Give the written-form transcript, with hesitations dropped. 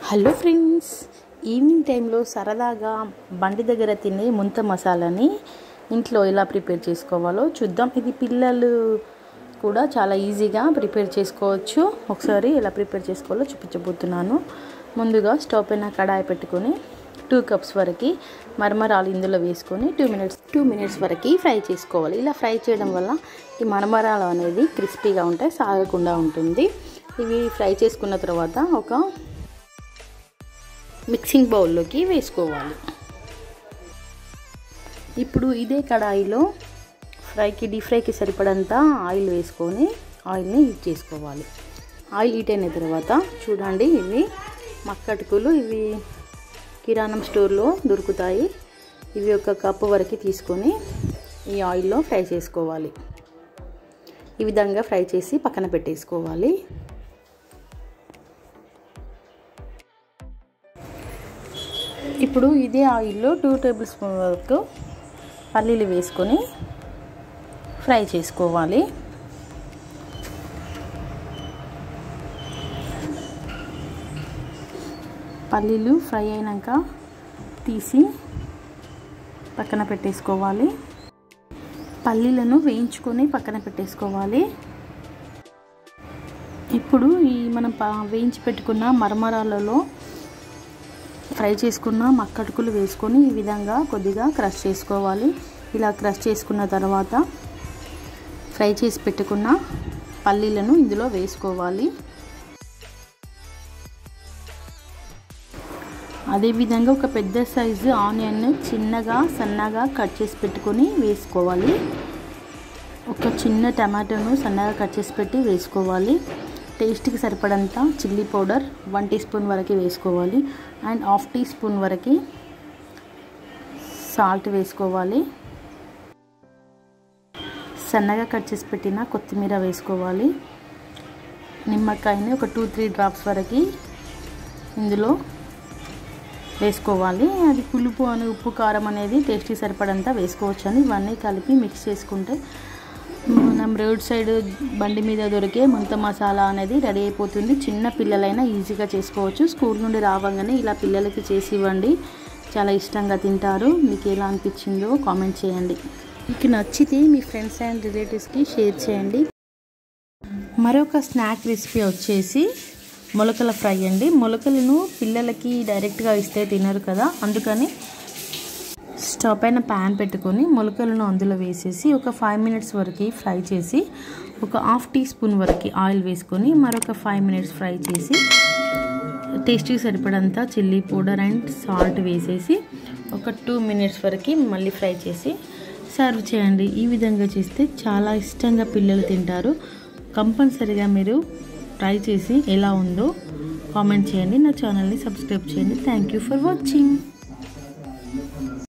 Hello friends, evening టైంలో సరదాగా బండి దగ్గర తినే ముంత మసాలాని ఇంట్లో ఎలా ప్రిపేర్ చేసుకోవాలో చూద్దాం. ఇది పిల్లలు కూడా చాలా ఈజీగా ప్రిపేర్ చేసుకోవచ్చు. ఒకసారి ఎలా ప్రిపేర్ చేసుకోవాలో చూపించబోతున్నాను. ముందుగా స్టవ్ పైన కడాయి పెట్టుకొని 2 కప్స్ వరకు మరమరాలు ఇందులో వేసుకొని 2 మినిట్స్ వరకు ఫ్రై చేసుకోవాలి. ఇలా ఫ్రై చేయడం వల్ల ఈ మరమరాలు అనేది క్రిస్పీగా ఉంటాయి, సాగకుండా ఉంటుంది. ఇవి ఫ్రై చేసుకున్న తర్వాత ఒక మిక్సింగ్ బౌల్లోకి వేసుకోవాలి. ఇప్పుడు ఇదే కడాయిలో డీప్ ఫ్రైకి సరిపడంత ఆయిల్ వేసుకొని ఆయిల్ని హీట్ చేసుకోవాలి. ఆయిల్ హీట్ అయిన తర్వాత చూడండి, ఇవి మక్కటుకులు, ఇవి కిరాణం స్టోర్లో దొరుకుతాయి. ఇవి 1 కప్పు వరకు తీసుకొని ఈ ఆయిల్లో ఫ్రై చేసుకోవాలి. ఈ విధంగా ఫ్రై చేసి పక్కన పెట్టేసుకోవాలి. ఇప్పుడు ఇదే ఆయిల్లో 2 టేబుల్ స్పూన్ వరకు పల్లీలు వేసుకొని ఫ్రై చేసుకోవాలి. పల్లీలు ఫ్రై అయినాక తీసి పక్కన పెట్టేసుకోవాలి. పల్లీలను వేయించుకొని పక్కన పెట్టేసుకోవాలి. ఇప్పుడు ఈ మనం వేయించి పెట్టుకున్న మరమరాలలో ఫ్రై చేసుకున్న మక్కటుకులు వేసుకొని ఈ విధంగా కొద్దిగా క్రష్ చేసుకోవాలి. ఇలా క్రష్ చేసుకున్న తర్వాత ఫ్రై చేసి పెట్టుకున్న పల్లీలను ఇందులో వేసుకోవాలి. అదేవిధంగా ఒక పెద్ద సైజు ఆనియన్ సన్నగా కట్ చేసి పెట్టుకొని వేసుకోవాలి. ఒక చిన్న టమాటోను సన్నగా కట్ చేసి పెట్టి వేసుకోవాలి. టేస్ట్కి సరిపడంత చిల్లీ పౌడర్ 1 టీ స్పూన్ వరకు వేసుకోవాలి. అండ్ 1/2 టీ స్పూన్ వరకు సాల్ట్ వేసుకోవాలి. సన్నగా కట్ చేసి పెట్టిన కొత్తిమీర వేసుకోవాలి. నిమ్మకాయని ఒక 2-3 డ్రాప్స్ వరకు ఇందులో వేసుకోవాలి. అది పులుపు అని ఉప్పు కారం అనేది టేస్ట్కి సరిపడంత వేసుకోవచ్చు. అని ఇవన్నీ కలిపి మిక్స్ చేసుకుంటే మనం రోడ్ సైడ్ బండి మీద దొరికే ముంత మసాలా అనేది రెడీ అయిపోతుంది. చిన్న పిల్లలైనా ఈజీగా చేసుకోవచ్చు. స్కూల్ నుండి రావంగానే ఇలా పిల్లలకి చేసి ఇవ్వండి, చాలా ఇష్టంగా తింటారు. మీకు ఎలా అనిపించిందో కామెంట్ చేయండి. మీకు నచ్చితే మీ ఫ్రెండ్స్ అండ్ రిలేటివ్స్కి షేర్ చేయండి. మరొక స్నాక్ రెసిపీ వచ్చేసి మొలకల ఫ్రై అండి. మొలకలను పిల్లలకి డైరెక్ట్గా ఇస్తే తినరు కదా, అందుకని స్టవ్ పైన ప్యాన్ పెట్టుకొని మొలకలను అందులో వేసేసి ఒక 5 మినిట్స్ వరకు ఫ్రై చేసి ఒక 1/2 టీ స్పూన్ వరకు ఆయిల్ వేసుకొని మరొక 5 మినిట్స్ ఫ్రై చేసి టేస్ట్కి సరిపడంత చిల్లీ పౌడర్ అండ్ సాల్ట్ వేసేసి ఒక 2 మినిట్స్ వరకు మళ్ళీ ఫ్రై చేసి సర్వ్ చేయండి. ఈ విధంగా చేస్తే చాలా ఇష్టంగా పిల్లలు తింటారు. కంపల్సరీగా మీరు ట్రై చేసి ఎలా ఉందో కామెంట్ చేయండి. నా ఛానల్ని సబ్స్క్రైబ్ చేయండి. Thank you for watching.